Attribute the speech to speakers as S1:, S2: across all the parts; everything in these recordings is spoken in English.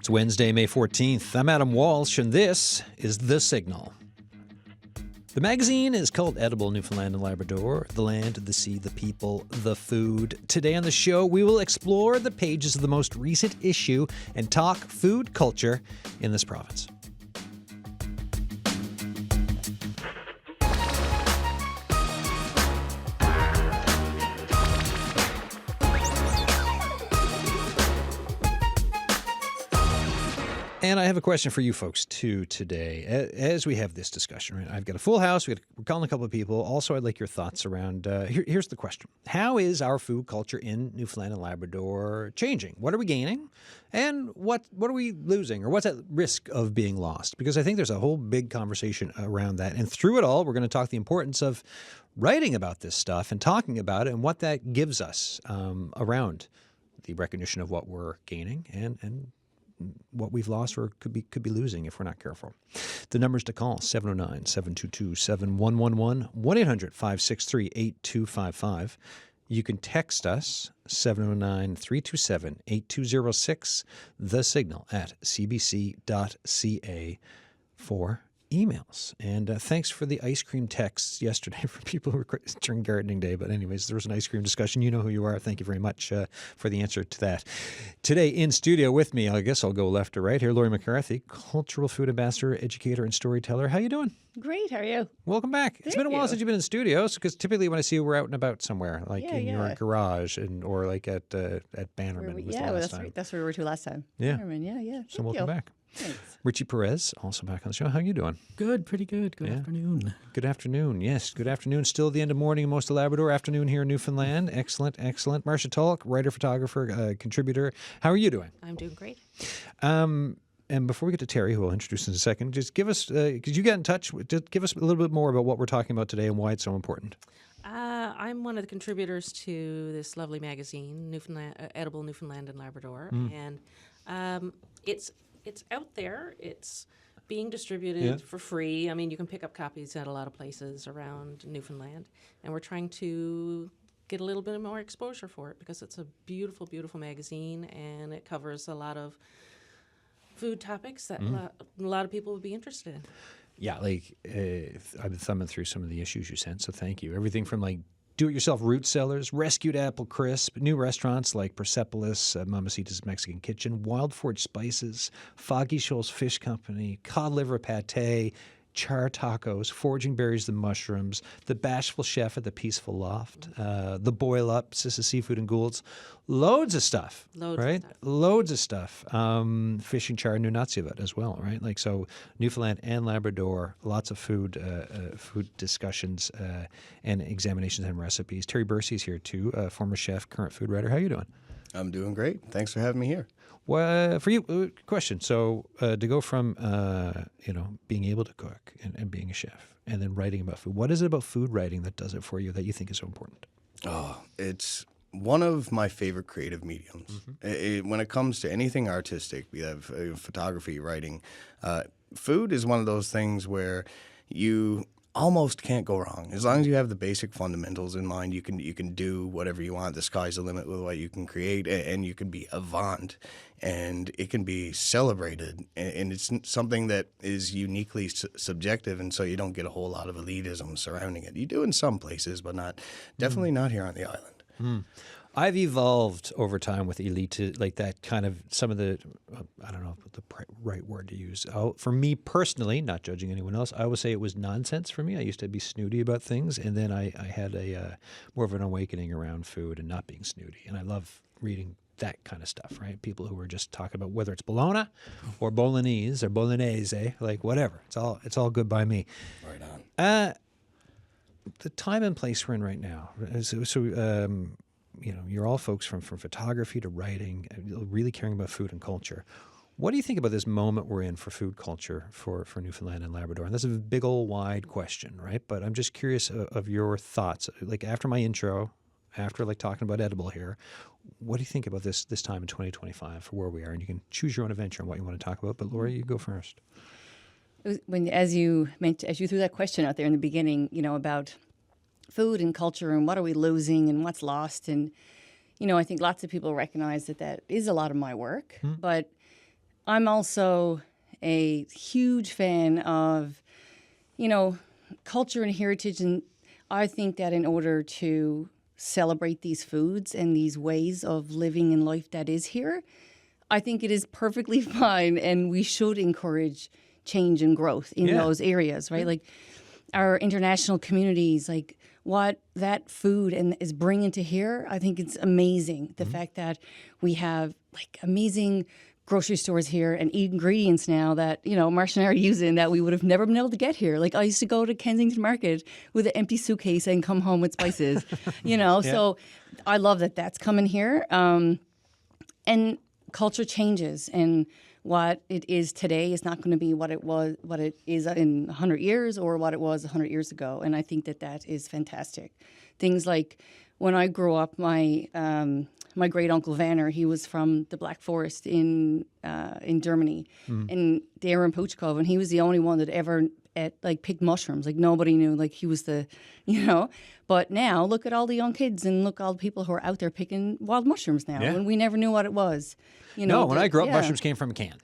S1: It's Wednesday, May 14th. I'm Adam Walsh, and this is The Signal. The magazine is called Edible Newfoundland and Labrador, the land, the sea, the people, the food. Today on the show, we will explore the pages of the most recent issue and talk food culture in this province. And I have a question for you folks, too, today. As we have this discussion, right? I've got a full house. We're calling a couple of people. Also, I'd like your thoughts around, here's the question. How is our food culture in Newfoundland and Labrador changing? What are we gaining? And what are we losing? Or what's at risk of being lost? Because I think there's a whole big conversation around that. And through it all, we're going to talk the importance of writing about this stuff and talking about it and what that gives us around the recognition of what we're gaining and what we've lost or could be losing if we're not careful. The numbers to call, 709-722-7111, 1-800-563-8255. You can text us, 709-327-8206, the signal at cbc.ca for emails. And thanks for the ice cream texts yesterday for people who were during gardening day. But anyways, there was an ice cream discussion. You know who you are. Thank you very much for the answer to that. Today in studio with me, I guess I'll go left to right here, Lori McCarthy, cultural food ambassador, educator, and storyteller. How you doing?
S2: Great. How are you?
S1: Welcome back. It's been a while since you've been in studios, because typically when I see you, we're out and about somewhere, like in your garage or like at Bannerman.
S2: That's where we were to last time.
S1: Yeah.
S2: Bannerman, yeah.
S1: So welcome back.
S2: Thanks.
S1: Ritche Perez, also back on the show. How are you doing?
S3: Good, pretty good. Good afternoon.
S1: Good afternoon. Yes, good afternoon. Still the end of morning in most of Labrador, afternoon here in Newfoundland. Excellent. Marsha Tulk, writer, photographer, contributor. How are you doing?
S4: I'm doing great.
S1: And before we get to Terry, who I'll introduce in a second, just give us, because you got in touch, just give us a little bit more about what we're talking about today and why it's so important.
S4: I'm one of the contributors to this lovely magazine, Edible Newfoundland and Labrador, and it's out there. It's being distributed for free. I mean, you can pick up copies at a lot of places around Newfoundland, and we're trying to get a little bit more exposure for it because it's a beautiful, beautiful magazine, and it covers a lot of food topics that a lot of people would be interested in. Yeah,
S1: I've been thumbing through some of the issues you sent, so thank you. Everything from do-it-yourself root cellars, rescued apple crisp, new restaurants like Persepolis, Mamacita's Mexican Kitchen, Wild Forge Spices, Foggy Shoals Fish Company, cod liver pate, char tacos, Foraging Berries the Mushrooms, The Bashful Chef at the Peaceful Loft, The Boil Up, Sissa Seafood and Goulds. Loads of stuff, right? Loads of stuff. Fishing Char Nunatsiavat as well, right? So Newfoundland and Labrador, lots of food discussions and examinations and recipes. Terry Bursey is here too, former chef, current food writer. How are you doing?
S5: I'm doing great. Thanks for having me here.
S1: Well, for you, question. So to go from, being able to cook and being a chef and then writing about food, what is it about food writing that does it for you that you think is so important?
S5: Oh, it's one of my favorite creative mediums. When it comes to anything artistic, be that photography, writing, food is one of those things where you almost can't go wrong. As long as you have the basic fundamentals in mind, you can do whatever you want. The sky's the limit with what you can create, and you can be avant, and it can be celebrated. And it's something that is uniquely subjective, and so you don't get a whole lot of elitism surrounding it. You do in some places, but definitely not here on the island.
S1: I've evolved over time with elite, like that kind of some of the, I don't know the right word to use. For me personally, not judging anyone else, I would say it was nonsense for me. I used to be snooty about things, and then I had a more of an awakening around food and not being snooty. And I love reading that kind of stuff, right? People who are just talking about whether it's bologna or bolognese or bolognese, like whatever. It's all good by me.
S5: Right on.
S1: The time and place we're in right now. You're all folks from photography to writing, really caring about food and culture. What do you think about this moment we're in for food culture for Newfoundland and Labrador? And that's a big old wide question, right? But I'm just curious of your thoughts. Like after my intro, after talking about edible here, what do you think about this time in 2025 for where we are? And you can choose your own adventure on what you want to talk about. But Laura, you go first.
S2: As you threw that question out there in the beginning, about food and culture and what are we losing and what's lost, and I think lots of people recognize that is a lot of my work, but I'm also a huge fan of, culture and heritage. And I think that in order to celebrate these foods and these ways of living in life that is here, I think it is perfectly fine, and we should encourage change and growth in those areas, right? Like our international communities, like what that food is bringing to here, I think it's amazing. The fact that we have like amazing grocery stores here and ingredients now that, Marsha and I are using that we would have never been able to get here. Like I used to go to Kensington Market with an empty suitcase and come home with spices, So I love that that's coming here. And culture changes, and what it is today is not going to be what it is in 100 years or what it was 100 years ago. And I think that is fantastic. Things like when I grew up, my great uncle Vanner, he was from the Black Forest in Germany, and they were in Puchkov, and he was the only one that ever picked mushrooms. Like nobody knew, like he was the, But now look at all the young kids and look at all the people who are out there picking wild mushrooms now, and we never knew what it was.
S1: No, when I grew up, mushrooms came from a can.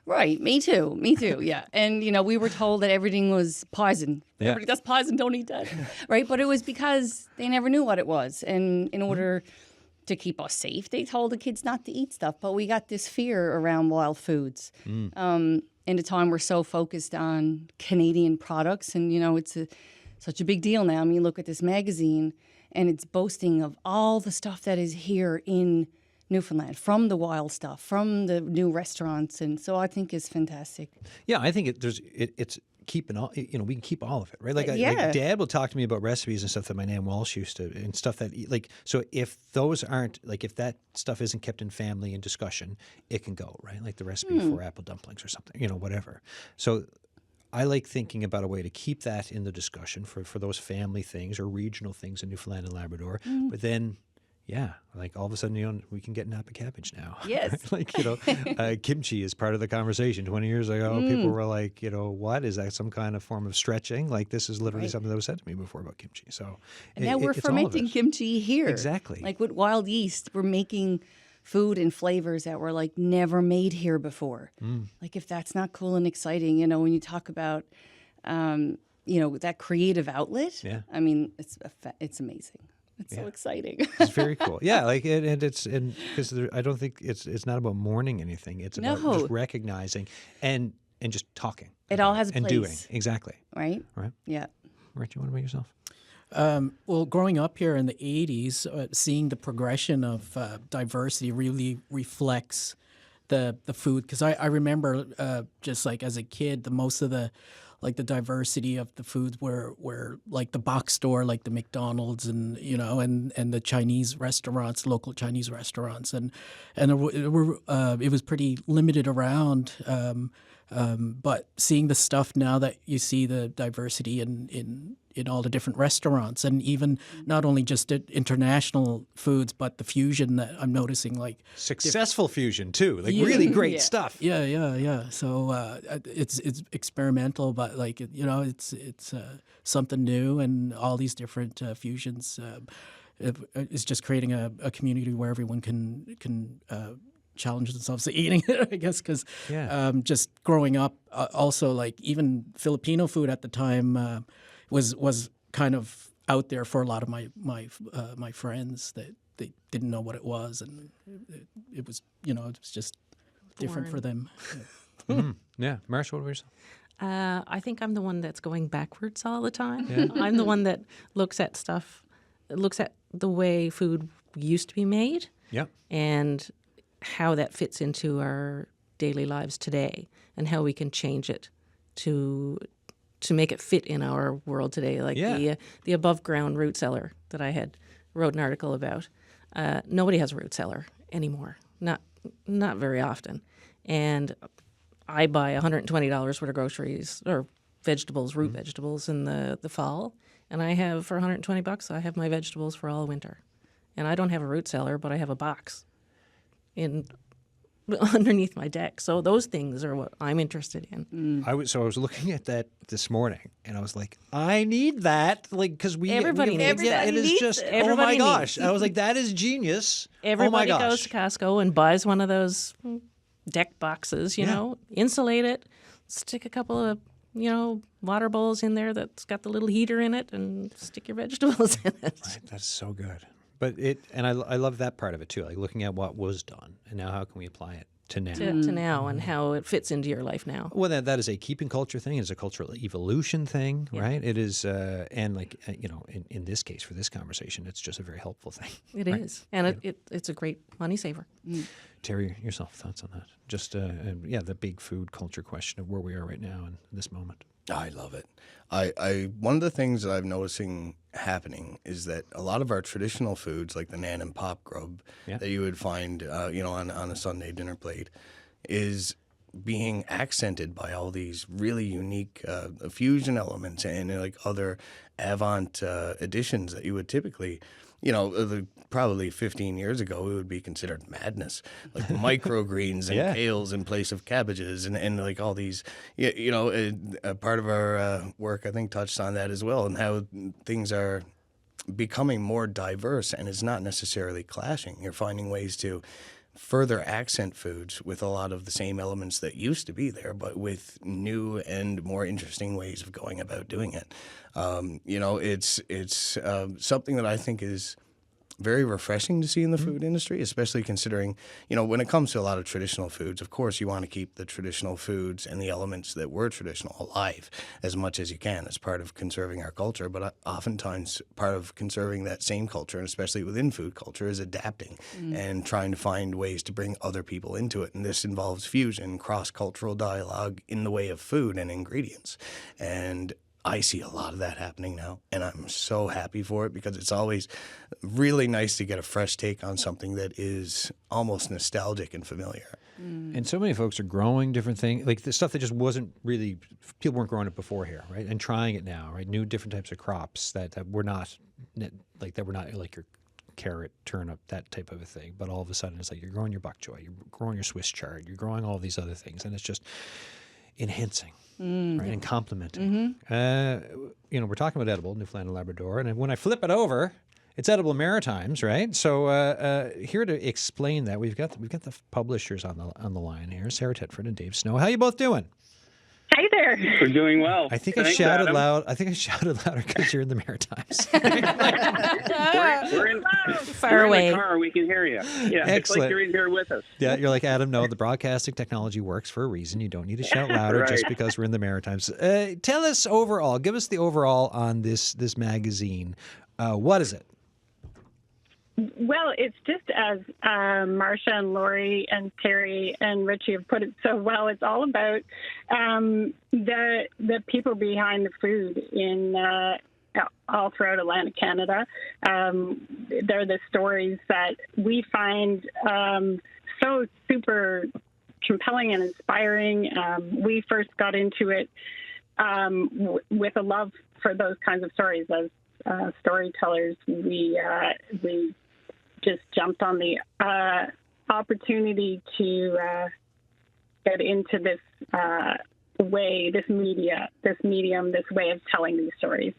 S2: Right, me too, yeah. And, we were told that everything was poison.
S1: Yeah.
S2: That's poison, don't eat that, right? But it was because they never knew what it was. And in order to keep us safe, they told the kids not to eat stuff. But we got this fear around wild foods. In a time we're so focused on Canadian products, and, it's such a big deal now. I mean, look at this magazine, and it's boasting of all the stuff that is here in Newfoundland, from the wild stuff, from the new restaurants, and so I think it's fantastic.
S1: Yeah, I think it's keeping all. We can keep all of it, right? Like Dad will talk to me about recipes and stuff that my Nan Walsh used to, and stuff that So if those aren't if that stuff isn't kept in family and discussion, it can go, right? Like the recipe for apple dumplings or something, whatever. So I like thinking about a way to keep that in the discussion for those family things or regional things in Newfoundland and Labrador, but then. Yeah, like all of a sudden, we can get Napa cabbage now.
S2: Yes.
S1: Kimchi is part of the conversation. 20 years ago, people were like, what? Is that some kind of form of stretching? Like, this is literally something that was said to me before about kimchi. So,
S2: and now we're fermenting kimchi here.
S1: Exactly.
S2: Like with wild yeast, we're making food and flavors that were like never made here before. Like if that's not cool and exciting, when you talk about, that creative outlet, I mean, it's amazing. It's so exciting.
S1: It's very cool. Yeah, because I don't think it's not about mourning anything. It's about just recognizing and just talking.
S2: It all has a
S1: and
S2: place.
S1: Doing exactly.
S2: Right.
S1: Yeah. Ritche, what about yourself?
S3: Well, growing up here in the 80s, seeing the progression of diversity really reflects the food. Because I remember just like as a kid, most of the diversity of the foods were like the box store, like the McDonald's and the Chinese restaurants, local Chinese restaurants, and it was pretty limited around. But seeing the stuff now that you see the diversity in all the different restaurants, and even not only just international foods, but the fusion that I'm noticing, like
S1: successful fusion too, like really great stuff.
S3: Yeah. So it's experimental, but it's something new, and all these different fusions. It's just creating a community where everyone can challenge themselves to eating it, I guess, because just growing up, also like even Filipino food at the time was kind of out there for a lot of my friends that they didn't know what it was, and it was it was just different for them.
S1: Yeah, Marsha, what about yourself?
S4: I think I'm the one that's going backwards all the time. Yeah. I'm the one that looks at the way food used to be made, and how that fits into our daily lives today, and how we can change it to make it fit in our world today. Like the above ground root cellar that I had wrote an article about. Nobody has a root cellar anymore. Not very often. And I buy $120 worth of groceries or vegetables, root vegetables in the fall, and I have for $120 I have my vegetables for all winter. And I don't have a root cellar, but I have a box underneath my deck. So those things are what I'm interested in.
S1: I was looking at that this morning, and I was like, I need that, because
S4: everybody needs that.
S1: It is just oh my gosh! I was like, that is genius.
S4: Everybody
S1: oh my gosh.
S4: goes to Costco and buys one of those deck boxes, you know, insulate it, stick a couple of, water bowls in there that's got the little heater in it, and stick your vegetables in it.
S1: Right, that's so good. But I love that part of it too, like looking at what was done and now how can we apply it to now.
S4: To now and how it fits into your life now.
S1: Well, that is a keeping culture thing. It's a cultural evolution thing, right? It is, and like in this case for this conversation, it's just a very helpful thing.
S4: It is, and it's a great money saver.
S1: Terry, yourself, thoughts on that? Just the big food culture question of where we are right now in this moment.
S5: I love it. I one of the things that I'm noticing happening is that a lot of our traditional foods, like the nan and pop grub that you would find, on a Sunday dinner plate, is being accented by all these really unique fusion elements and like other avant additions that you would typically, probably 15 years ago, it would be considered madness, like microgreens and kales in place of cabbages and like all these, a part of our work, I think, touched on that as well, and how things are becoming more diverse and it's not necessarily clashing. You're finding ways to further accent foods with a lot of the same elements that used to be there, but with new and more interesting ways of going about doing it. It's something that I think is very refreshing to see in the food industry, especially considering, when it comes to a lot of traditional foods, of course, you want to keep the traditional foods and the elements that were traditional alive as much as you can as part of conserving our culture. But oftentimes part of conserving that same culture, and especially within food culture, is adapting and trying to find ways to bring other people into it. And this involves fusion, cross-cultural dialogue in the way of food and ingredients. And I see a lot of that happening now, and I'm so happy for it because it's always really nice to get a fresh take on something that is almost nostalgic and familiar.
S1: And so many folks are growing different things, like the stuff that just wasn't really, people weren't growing it before here, right? And trying it now, right? New different types of crops that were not like your carrot, turnip, that type of a thing. But all of a sudden it's like you're growing your bok choy, you're growing your Swiss chard, you're growing all these other things, and it's just enhancing. Right, and complementing. We're talking about edible Newfoundland and Labrador, and when I flip it over, it's edible Maritimes, right? So here to explain that, we've got the publishers on the line here, Sara Tedford and Dave Snow. How you both doing?
S6: Hi there.
S7: We're doing well.
S1: I think
S7: Thanks,
S1: I shouted
S7: Adam.
S1: loud. I think I shouted louder because you're in the Maritimes.
S7: We're in
S4: Far away.
S7: the car. We can hear you. Yeah,
S1: Excellent.
S7: it's like you're in here with us.
S1: Yeah, you're like, Adam, no, the broadcasting technology works for a reason. You don't need to shout louder just because we're in the Maritimes. Tell us overall, give us the overall on this magazine. What is it?
S6: Well, it's just as Marsha and Lori and Terry and Ritche have put it so well. It's all about the people behind the food in all throughout Atlantic Canada. They're the stories that we find so super compelling and inspiring. We first got into it with a love for those kinds of stories as storytellers. We just jumped on the opportunity to get into this this medium, this way of telling these stories.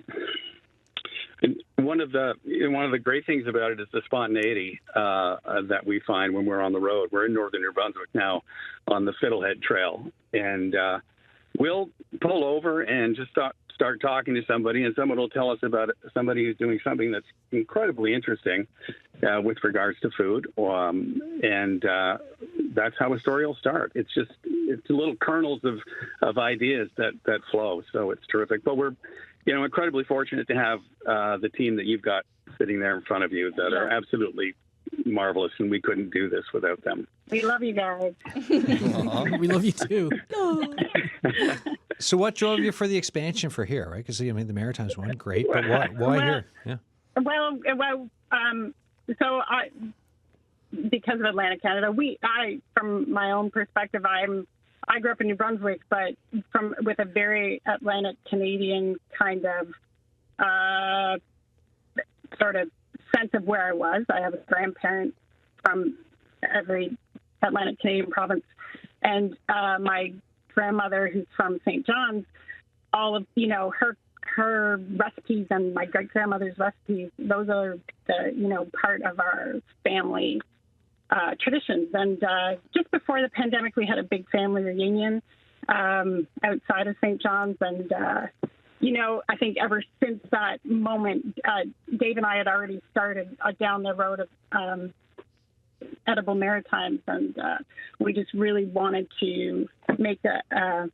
S7: And one of the great things about it is the spontaneity that we find when we're on the road. We're in northern New Brunswick now on the Fiddlehead Trail, and we'll pull over and just start talking to somebody, and someone will tell us about somebody who's doing something that's incredibly interesting with regards to food, and that's how a story will start. It's little kernels of ideas that flow. So it's terrific. But we're incredibly fortunate to have the team that you've got sitting there in front of you that are absolutely marvelous, and we couldn't do this without them.
S6: We love you guys.
S3: We love you too.
S1: So what drove you for the expansion for here, right? Because, the Maritimes one, great, but why here? Yeah.
S6: Well, so because of Atlantic Canada, from my own perspective, I grew up in New Brunswick, but with a very Atlantic Canadian kind of sort of sense of where I was. I have a grandparent from every Atlantic Canadian province, and my grandmother, who's from St. John's, all of her recipes and my great grandmother's recipes, those are the part of our family traditions. And just before the pandemic, we had a big family reunion outside of St. John's. And, I think ever since that moment, Dave and I had already started down the road of edible maritimes. And we just really wanted to make a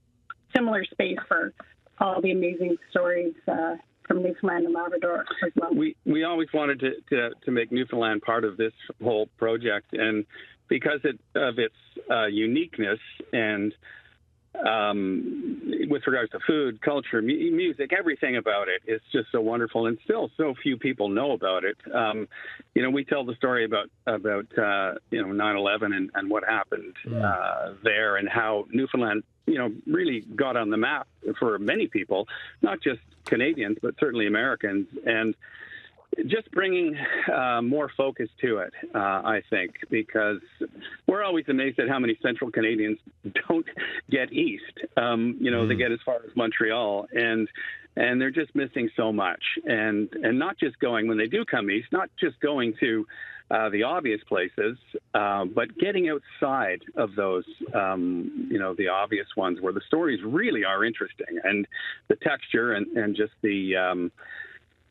S6: similar space for all the amazing stories from Newfoundland and Labrador as well.
S7: We always wanted to make Newfoundland part of this whole project, and because of its uniqueness and with regards to food, culture, music, everything about it is just so wonderful, and still so few people know about it. We tell the story about 9/11 and what happened there, and how Newfoundland really got on the map for many people, not just Canadians, but certainly Americans, and just bringing more focus to it, I think, because we're always amazed at how many Central Canadians don't get east. They get as far as Montreal, and they're just missing so much. And not just going, when they do come east, not just going to the obvious places, but getting outside of those, the obvious ones where the stories really are interesting, and the texture and just the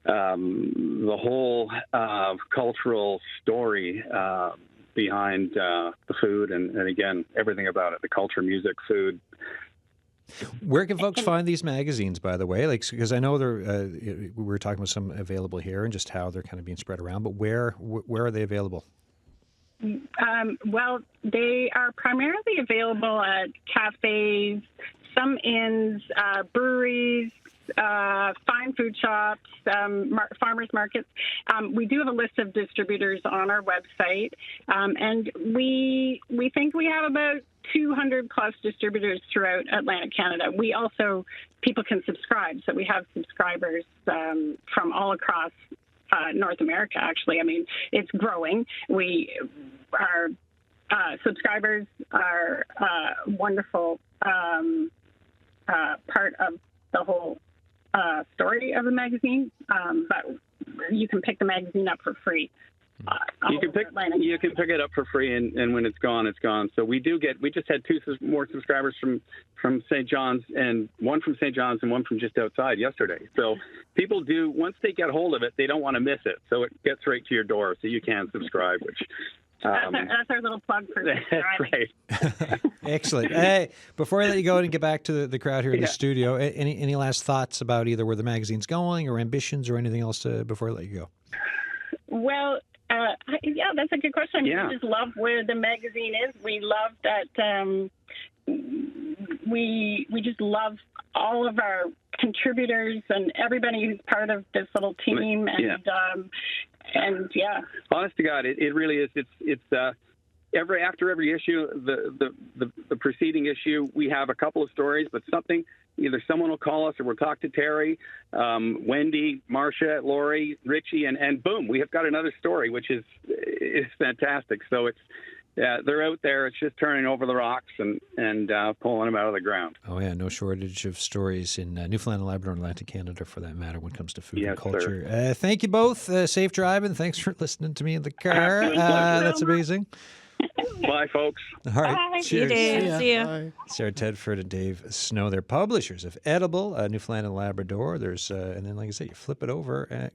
S7: whole cultural story behind the food, and again, everything about it, the culture, music, food.
S1: Where can folks find these magazines, by the way? Because I know we were talking about some available here and just how they're kind of being spread around, but where are they available?
S6: Well, they are primarily available at cafes, some inns, breweries, fine food shops, farmers markets. We do have a list of distributors on our website, and we think we have about 200 plus distributors throughout Atlantic Canada. We also, people can subscribe, so we have subscribers from all across North America, actually. I mean, it's growing. Our subscribers are a wonderful part of the whole story of the magazine, but you can pick the magazine up for free.
S7: You can pick it up for free, and when it's gone, it's gone. So we just had two more subscribers from St. John's, and one from St. John's and one from just outside yesterday. So people do, once they get hold of it, they don't want to miss it. So it gets right to your door, so you can subscribe, which
S6: that's our little plug for subscribing.
S7: That's right.
S1: Excellent. Hey, before I let you go and get back to the crowd here in the studio, any last thoughts about either where the magazine's going or ambitions or anything else before I let you go?
S6: Well, that's a good question. We just love where the magazine is. We love that we just love all of our contributors and everybody who's part of this little team. And
S7: honest to God, it really is. It's after every issue, the preceding issue, we have a couple of stories, but either someone will call us or we'll talk to Terry, Wendy, Marsha, Lori, Ritchie, and boom, we have got another story, which is fantastic. So it's they're out there. It's just turning over the rocks and pulling them out of the ground. Oh yeah,
S1: no shortage of stories in Newfoundland and Labrador and Atlantic Canada, for that matter, when it comes to food and culture. Thank you both. Safe driving. Thanks for listening to me in the car. That's amazing.
S7: Bye, folks.
S1: All right.
S6: Bye.
S1: Cheers.
S4: See ya.
S3: Bye.
S1: Sarah Tedford and Dave Snow, they're publishers of Edible, Newfoundland and Labrador. There's and then, like I said, you flip it over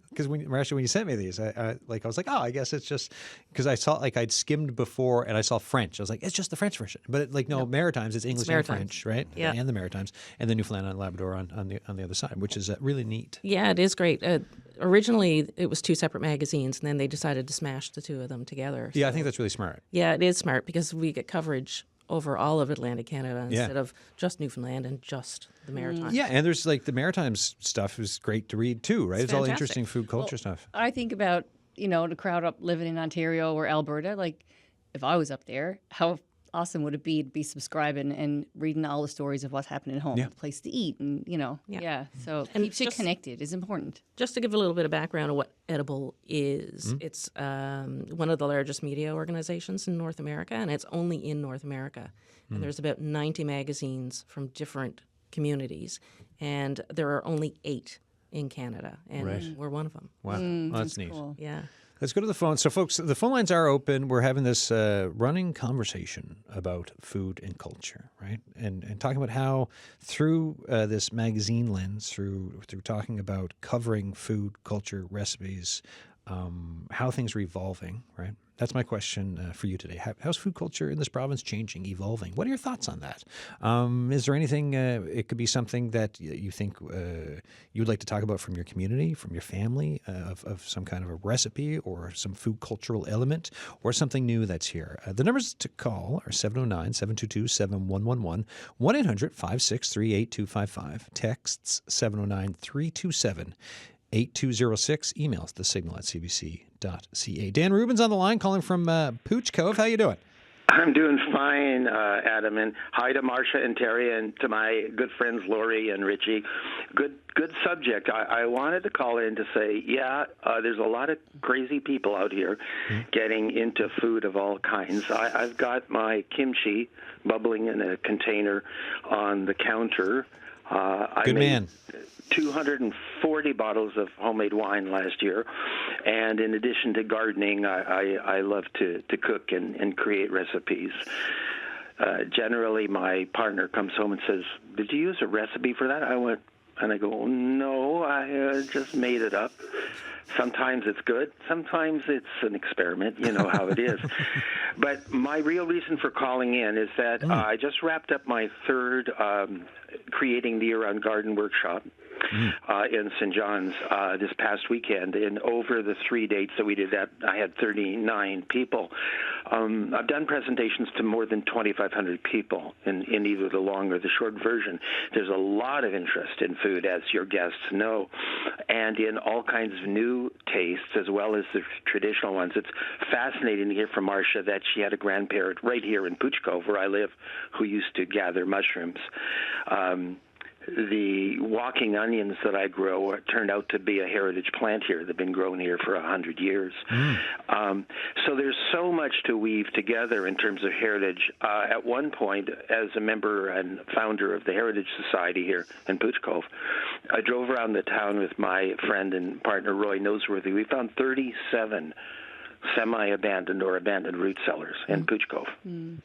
S1: because when you sent me these, I was like, oh, I guess it's just because I saw I'd skimmed before and I saw French. I was like, it's just the French version, but Maritimes, it's English and French, right?
S4: Yeah,
S1: and the Maritimes, and the Newfoundland and Labrador on the other side, which is really neat.
S4: Yeah, it is great. Originally, it was two separate magazines, and then they decided to smash the two of them together.
S1: Yeah, I think that's really smart.
S4: Yeah, it is smart because we get coverage over all of Atlantic Canada instead of just Newfoundland and just the Maritimes.
S1: Yeah, and there's the Maritimes stuff is great to read too, right? It's all
S4: fantastic.
S1: interesting food culture stuff.
S2: I think about, the crowd up living in Ontario or Alberta. If I was up there, how awesome would it be to be subscribing and reading all the stories of what's happening at home, the place to eat, and so
S4: And
S2: keeps you connected is important.
S4: Just to give a little bit of background on what Edible is, it's one of the largest media organizations in North America, and it's only in North America. And there's about 90 magazines from different communities, and there are only 8 in Canada, and we're one of them.
S1: Wow, well, that's neat.
S2: Cool.
S4: Yeah.
S1: Let's go to the phone. So, folks, the phone lines are open. We're having this running conversation about food and culture, right? And talking about how through this magazine lens, through talking about covering food, culture, recipes, how things are evolving, right? That's my question for you today. How's food culture in this province changing, evolving? What are your thoughts on that? Is there anything, it could be something that you think you'd like to talk about from your community, from your family, of some kind of a recipe or some food cultural element, or something new that's here? The numbers to call are 709-722-7111, 1-800-563-8255, texts 709-327-8206, emails thesignal@cbc.ca. Dan Rubin's on the line, calling from Pooch Cove. How you doing?
S8: I'm doing fine, Adam, and hi to Marsha and Terry, and to my good friends Lori and Ritche. Good subject. I wanted to call in to say, there's a lot of crazy people out here getting into food of all kinds. I've got my kimchi bubbling in a container on the counter.
S1: Good man.
S8: 240 bottles of homemade wine last year, and in addition to gardening, I love to cook and create recipes. Generally, my partner comes home and says, "Did you use a recipe for that?" I go, "No, I just made it up." Sometimes it's good. Sometimes it's an experiment. You know how it is. But my real reason for calling in is that I just wrapped up my third Creating the Year-Round Garden workshop in St. John's this past weekend. And over the 3 dates that we did that, I had 39 people. I've done presentations to more than 2,500 people in either the long or the short version. There's a lot of interest in food, as your guests know, and in all kinds of new tastes as well as the traditional ones. It's fascinating to hear from Marsha that she had a grandparent right here in Pooch Cove, where I live, who used to gather mushrooms. The walking onions that I grow turned out to be a heritage plant here. They've been grown here for 100 years. So there's so much to weave together in terms of heritage. At one point, as a member and founder of the Heritage Society here in Pooch Cove, I drove around the town with my friend and partner Roy Noseworthy. We found 37 semi-abandoned or abandoned root cellars in Pooch Cove.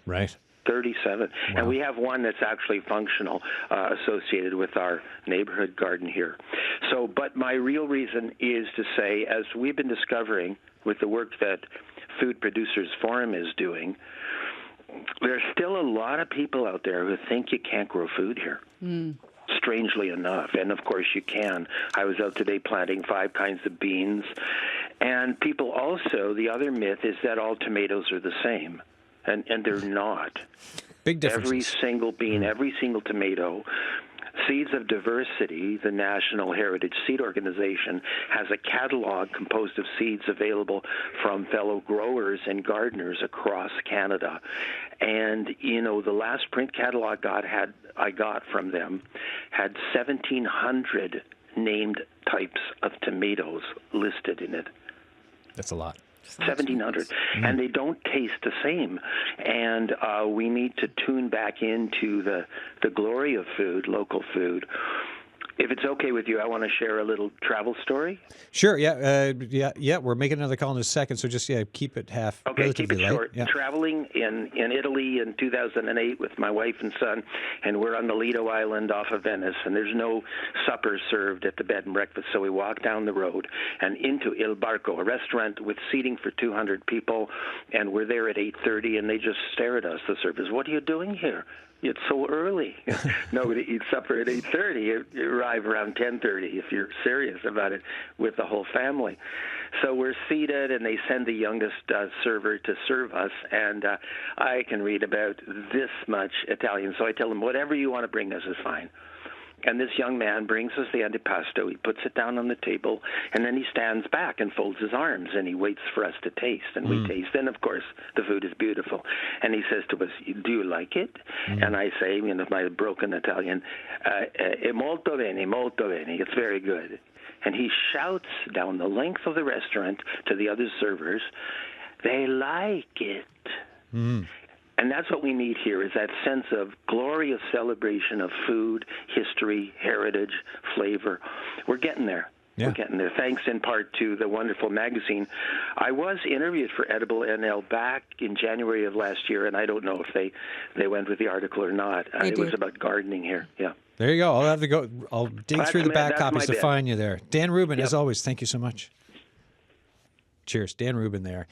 S1: Right.
S8: 37.
S1: Wow.
S8: And we have one that's actually functional, associated with our neighborhood garden here. So, but my real reason is to say, as we've been discovering with the work that Food Producers Forum is doing, there's still a lot of people out there who think you can't grow food here. Strangely enough. And of course you can. I was out today planting 5 kinds of beans. And people also, the other myth is that all tomatoes are the same. And they're not.
S1: Big differences.
S8: Every single bean, every single tomato. Seeds of Diversity, the National Heritage Seed Organization, has a catalog composed of seeds available from fellow growers and gardeners across Canada. And, you know, the last print catalog I got from them had 1,700 named types of tomatoes listed in it.
S1: That's a lot.
S8: 1,700, and they don't taste the same. And we need to tune back into the glory of food, local food. If it's okay with you, I want to share a little travel story.
S1: Sure. Yeah. We're making another call in a second, so just keep it
S8: Okay, keep it
S1: light.
S8: short.
S1: Yeah.
S8: Traveling in Italy in 2008 with my wife and son, and we're on the Lido Island off of Venice, and there's no supper served at the bed and breakfast, so we walk down the road and into Il Barco, a restaurant with seating for 200 people, and we're there at 8:30, and they just stare at us, the servers. "What are you doing here? It's so early." Nobody eats supper at 8:30. You arrive around 10:30 if you're serious about it with the whole family. So we're seated, and they send the youngest server to serve us, and I can read about this much Italian. So I tell them, whatever you want to bring us is fine. And this young man brings us the antipasto. He puts it down on the table, and then he stands back and folds his arms, and he waits for us to taste. And we taste. And, of course, the food is beautiful. And he says to us, "Do you like it?" And I say, in my broken Italian, "È molto bene, molto bene. It's very good." And he shouts down the length of the restaurant to the other servers, "They like it." And that's what we need here, is that sense of glorious celebration of food, history, heritage, flavor. We're getting there. We're getting there. Thanks in part to the wonderful magazine. I was interviewed for Edible NL back in January of last year, and I don't know if they went with the article or not. It was about gardening here. Yeah.
S1: There you go. I'll have to go. I'll dig through the back copies to find you there. Dan Rubin, as always, thank you so much. Cheers, Dan Rubin there.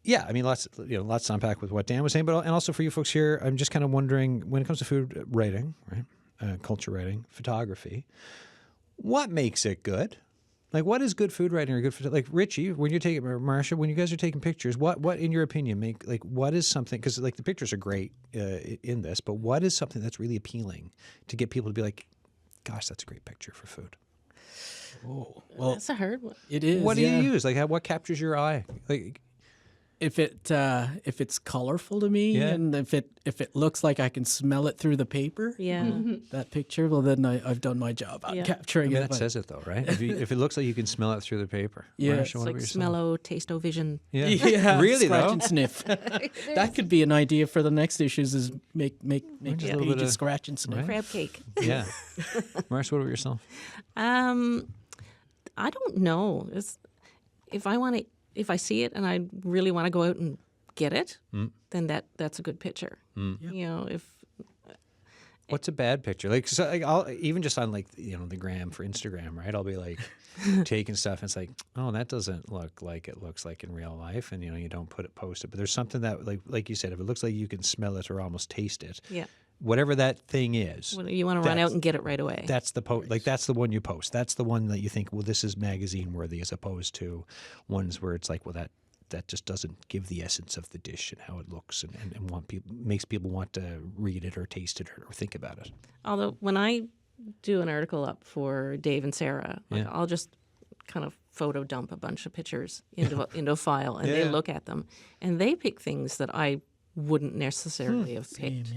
S1: Yeah, I mean, lots to unpack with what Dan was saying, and also for you folks here, I'm just kind of wondering, when it comes to food writing, right, culture writing, photography, what makes it good? Like, what is good food writing or good photo? Like, Ritchie, when you're taking, Marsha, when you guys are taking pictures, what in your opinion what is something? Because the pictures are great in this, but what is something that's really appealing to get people to be like, gosh, that's a great picture for food?
S3: Oh, well,
S4: That's a hard one.
S3: it is.
S1: What do you use? Like, what captures your eye? Like,
S3: if it's colorful to me, and if it looks like I can smell it through the paper,
S4: Yeah.
S3: that picture, well, then I've done my job on capturing it.
S1: that
S3: but-
S1: says it though, right? If it looks like you can smell it through the paper.
S3: Yeah.
S1: Marsha,
S3: It's
S1: what
S4: It's
S1: about
S4: like
S1: yourself?
S4: smello, tasto, vision.
S1: Yeah.
S3: Yeah,
S1: Really
S3: scratch
S1: though?
S3: and sniff. That could be an idea for the next issues: is make
S1: Just a little bit
S3: pages
S1: of-
S3: scratch and sniff.
S1: Right.
S4: Crab cake.
S1: Yeah. Marsha, what about yourself?
S4: I don't know. If I see it and I really want to go out and get it, then that's a good picture. You know,
S1: What's a bad picture? I'll even just on the gram for Instagram, right? I'll be like taking stuff and it's like, oh, that doesn't look like it looks like in real life, and you don't post it. But there's something that like you said, if it looks like you can smell it or almost taste it, whatever that thing is,
S4: you want to run out and get it right away.
S1: that's the that's the one you post. That's the one that you think, well, this is magazine worthy, as opposed to ones where it's like, well, that just doesn't give the essence of the dish and how it looks, and makes people want to read it or taste it or think about it.
S4: Although when I do an article up for Dave and Sara, I'll just kind of photo dump a bunch of pictures into a file, and they look at them, and they pick things that I wouldn't necessarily have picked.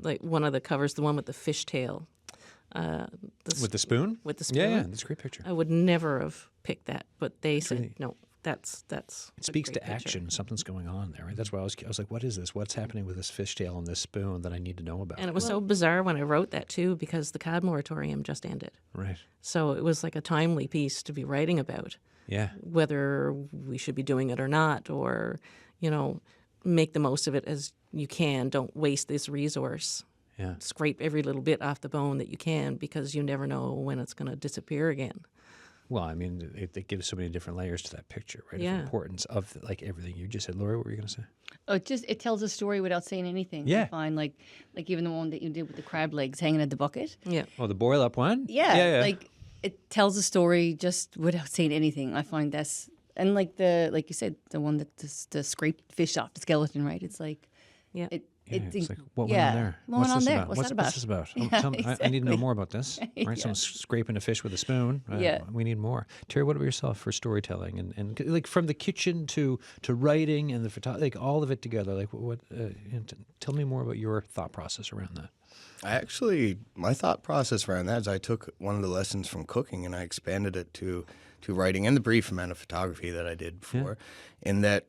S4: Like one of the covers, the one with the fishtail.
S1: With the spoon?
S4: With the spoon.
S1: Yeah, that's a great picture.
S4: I would never have picked that, but they said,
S1: really-
S4: no, that's
S1: It speaks to action. Something's going on there, right? That's why I was like, what is this? What's happening with this fishtail and this spoon that I need to know about?
S4: And it was so bizarre when I wrote that, too, because the cod moratorium just ended.
S1: Right.
S4: So it was like a timely piece to be writing about.
S1: Yeah.
S4: Whether we should be doing it or not, or, make the most of it as you can. Don't waste this resource.
S1: Yeah.
S4: Scrape every little bit off the bone that you can, because you never know when it's going to disappear again.
S1: Well, I mean, it gives so many different layers to that picture, right?
S4: Yeah.
S1: Of the importance of everything you just said. Lori, what were you going to say?
S2: Oh, it tells a story without saying anything.
S1: Yeah.
S2: I find like even the one that you did with the crab legs hanging at the bucket.
S4: Yeah.
S1: Oh, the boil up one?
S2: Yeah. Like it tells a story just without saying anything. I find that's, and like you said, the one that the scraped fish off the skeleton, right? It's like,
S4: Yeah.
S1: It's like, what went on there?
S2: What went on there?
S1: About?
S2: What's that about?
S1: What's this about? Oh,
S2: Yeah,
S1: tell me, I need to know more about this. Right?
S2: Yeah.
S1: Someone's scraping a fish with a spoon.
S2: Yeah.
S1: We need more. Terry, what about yourself for storytelling and like from the kitchen to writing and the photography, like all of it together? Like tell me more about your thought process around that.
S5: My thought process around that is I took one of the lessons from cooking and I expanded it to writing and the brief amount of photography that I did before, in that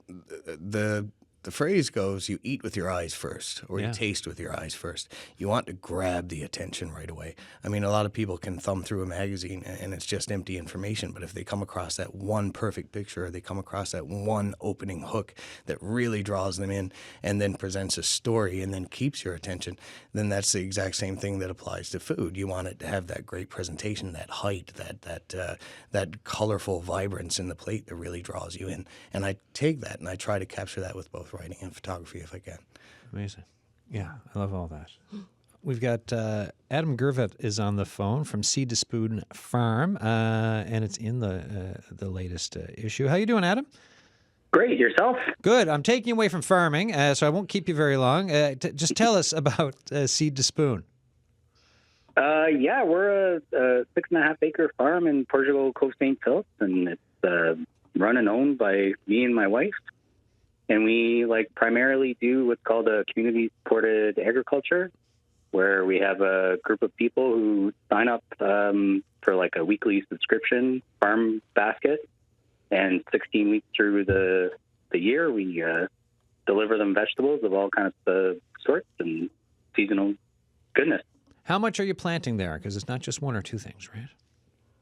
S5: the phrase goes, you eat with your eyes first, or you taste with your eyes first. You want to grab the attention right away. I mean, a lot of people can thumb through a magazine and it's just empty information, but if they come across that one perfect picture, or they come across that one opening hook that really draws them in and then presents a story and then keeps your attention, then that's the exact same thing that applies to food. You want it to have that great presentation, that height, that colorful vibrance in the plate that really draws you in. And I take that and I try to capture that with both writing and photography if I can.
S1: Amazing. Yeah, I love all that. We've got Adam Grevatt is on the phone from Seed to Spoon Farm, and it's in the latest issue. How you doing, Adam?
S9: Great. Yourself?
S1: Good. I'm taking you away from farming, so I won't keep you very long. Just tell us about Seed to Spoon.
S9: Yeah, we're a 6.5 acre farm in Portugal, Cove St. Philip, and it's run and owned by me and my wife. And we primarily do what's called a community-supported agriculture, where we have a group of people who sign up for a weekly subscription farm basket, and 16 weeks through the year, we deliver them vegetables of all kinds of sorts and seasonal goodness.
S1: How much are you planting there? Because it's not just one or two things, right?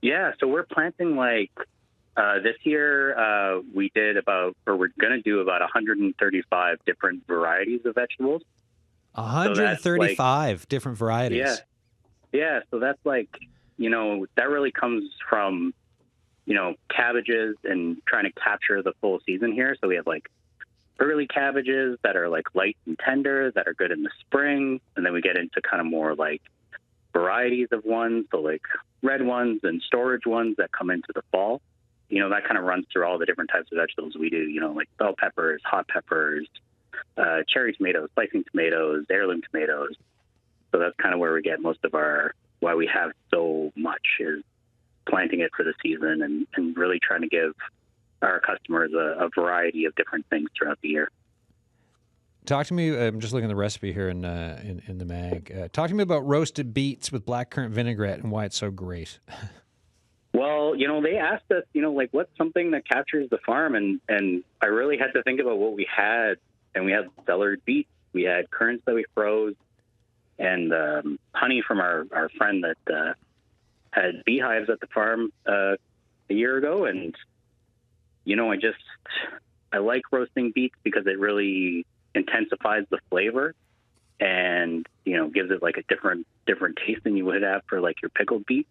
S9: Yeah, so we're planting this year we're going to do about 135 different varieties of vegetables.
S1: 135 different varieties.
S9: Yeah, so that's that really comes from, cabbages and trying to capture the full season here. So we have early cabbages that are light and tender that are good in the spring. And then we get into kind of more varieties of ones. So red ones and storage ones that come into the fall. That kind of runs through all the different types of vegetables we do, bell peppers, hot peppers, cherry tomatoes, slicing tomatoes, heirloom tomatoes. So that's kind of where we get most of why we have so much is planting it for the season and really trying to give our customers a variety of different things throughout the year.
S1: Talk to me. I'm just looking at the recipe here in the mag. Talk to me about roasted beets with blackcurrant vinaigrette and why it's so great.
S9: Well, they asked us, what's something that captures the farm, and I really had to think about what we had, and we had cellared beets, we had currants that we froze, and honey from our friend that had beehives at the farm a year ago, and I like roasting beets because it really intensifies the flavor and gives it a different taste than you would have for your pickled beets.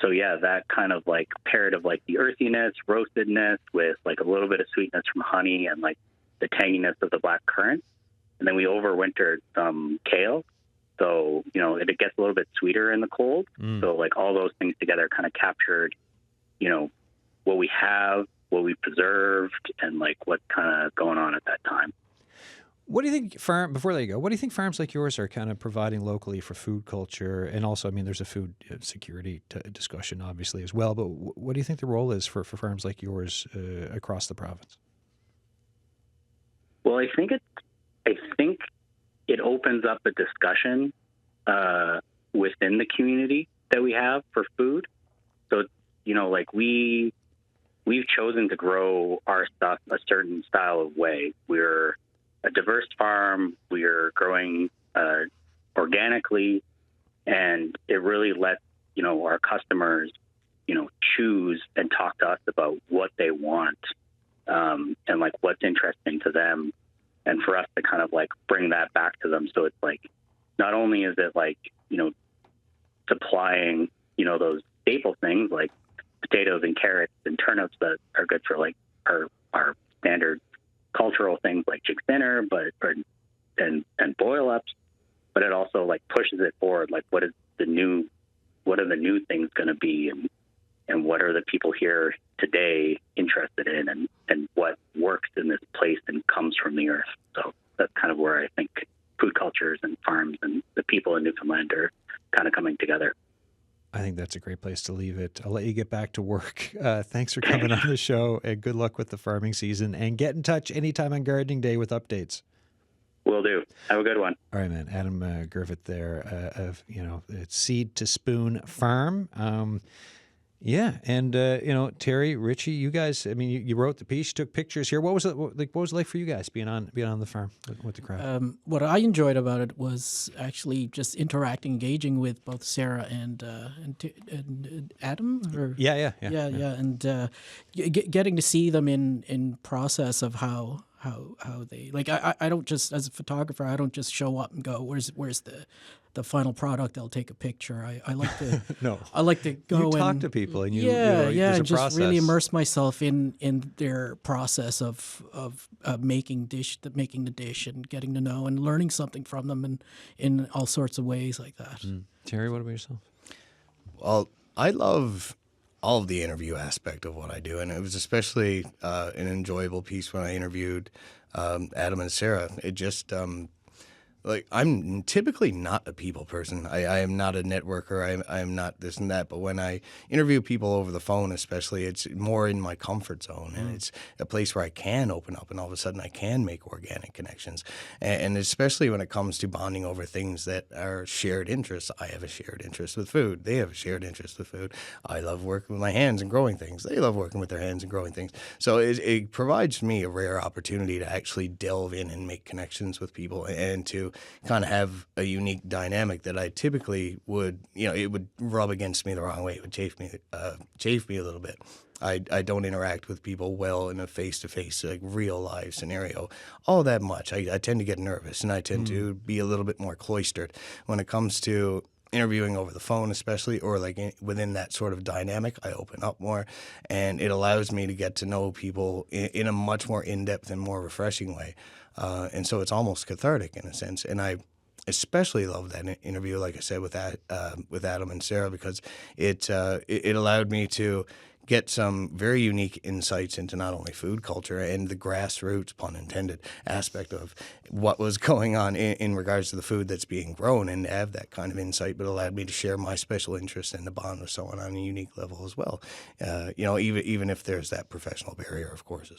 S9: So yeah, that kind of paired of the earthiness, roastedness with a little bit of sweetness from honey and the tanginess of the black currant. And then we overwintered some kale. So, it gets a little bit sweeter in the cold. So all those things together kind of captured, what we have, what we preserved, and what's kind of going on at that time.
S1: What do you think, before they go, what do you think farms like yours are kind of providing locally for food culture? And also, there's a food security discussion, obviously, as well. But what do you think the role is for farms like yours across the province?
S9: Well, I think it opens up a discussion within the community that we have for food. So, we've chosen to grow our stuff a certain style of way. We're a diverse farm. We're growing organically, and it really lets our customers choose and talk to us about what they want and what's interesting to them, and for us to kind of bring that back to them. So it's not only is it supplying those staple things like potatoes and carrots and turnips that are good for our standard cultural things like chick dinner, and boil ups, but it also pushes it forward. What are the new things going to be, and what are the people here today interested in, and what works in this place and comes from the earth. So that's kind of where I think food cultures and farms and the people in Newfoundland are kind of coming together.
S1: I think that's a great place to leave it. I'll let you get back to work. Thanks for coming on the show, and good luck with the farming season. And get in touch anytime on Gardening Day with updates.
S9: Will do. Have a good one.
S1: All right, man. Adam Grevatt there of it's Seed to Spoon Farm. Yeah, and Terry, Ritchie, you guys. You wrote the piece, you took pictures here. What was it like? What was it like for you guys being on the farm with the crowd?
S3: What I enjoyed about it was actually just interacting, engaging with both Sara and Adam.
S1: Yeah.
S3: And getting to see them in process of how they I don't just, as a photographer, I don't just show up and go, where's the final product. I'll take a picture. I like to
S1: no.
S3: I like to go
S1: you talk
S3: and
S1: to people and
S3: and just
S1: process.
S3: really immerse myself in their process of making the dish and getting to know and learning something from them and in all sorts of ways like that.
S1: Terry, what about yourself?
S5: Well, I love all of the interview aspect of what I do, and it was especially an enjoyable piece when I interviewed Adam and Sara. It just I'm typically not a people person. I am not a networker. I am not this and that. But when I interview people over the phone, especially, it's more in my comfort zone, and it's a place where I can open up, and all of a sudden I can make organic connections. And especially when it comes to bonding over things that are shared interests. I have a shared interest with food. They have a shared interest with food. I love working with my hands and growing things. They love working with their hands and growing things. So it provides me a rare opportunity to actually delve in and make connections with people and to kind of have a unique dynamic that I typically would, it would rub against me the wrong way. It would chafe me a little bit. I don't interact with people well in a face-to-face, like real live scenario all that much. I tend to get nervous, and I tend to be a little bit more cloistered when it comes to interviewing over the phone, especially, or like within that sort of dynamic. I open up more, and it allows me to get to know people in a much more in-depth and more refreshing way. And so it's almost cathartic in a sense. And I especially love that interview, like I said, with Adam and Sara, because it allowed me to get some very unique insights into not only food culture and the grassroots, pun intended, aspect of what was going on in regards to the food that's being grown, and have that kind of insight, but allowed me to share my special interest and to bond with someone on a unique level as well. Even if there's that professional barrier, of course,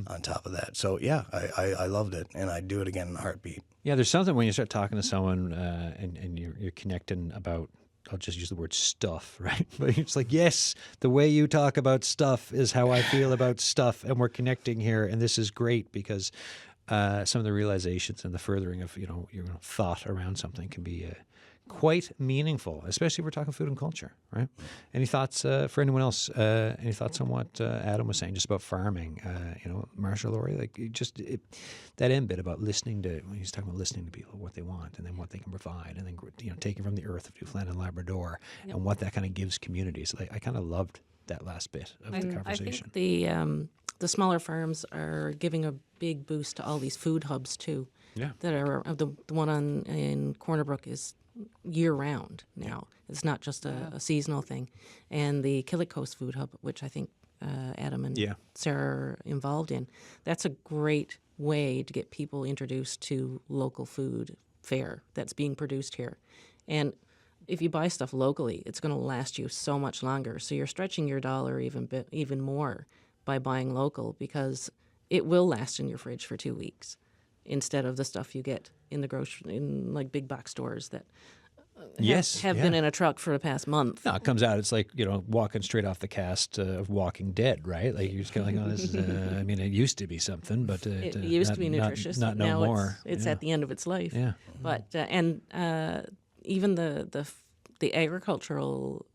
S5: on top of that. So yeah, I loved it, and I'd do it again in a heartbeat.
S1: Yeah, there's something when you start talking to someone and you're connecting about, I'll just use the word stuff, right? But it's like, yes, the way you talk about stuff is how I feel about stuff, and we're connecting here, and this is great because some of the realizations and the furthering of your thought around something can be quite meaningful, especially if we're talking food and culture, right? Any thoughts for anyone else? Any thoughts on what Adam was saying just about farming? Marsha, Lori, like that end bit about listening to, when he's talking about listening to people, what they want, and then what they can provide, and then taking from the earth of Newfoundland and Labrador, and what that kind of gives communities. Like, I kind of loved that last bit of the conversation.
S4: I think the smaller farms are giving a big boost to all these food hubs too.
S1: Yeah.
S4: That are the one in Corner Brook is year round now. It's not just a seasonal thing. And the Killick Coast Food Hub, which I think Adam and Sara are involved in, that's a great way to get people introduced to local food fare that's being produced here. And if you buy stuff locally, it's going to last you so much longer. So you're stretching your dollar even more by buying local, because it will last in your fridge for 2 weeks, instead of the stuff you get in the in like big box stores that have been in a truck for the past month.
S1: No, it comes out, it's like, walking straight off the cast of Walking Dead, right? Like, you're just kind of like, oh, this is, it used to be something, but
S4: it used to be nutritious.
S1: Not
S4: now
S1: no more.
S4: It's at the end of its life.
S1: Yeah.
S4: But, even the agricultural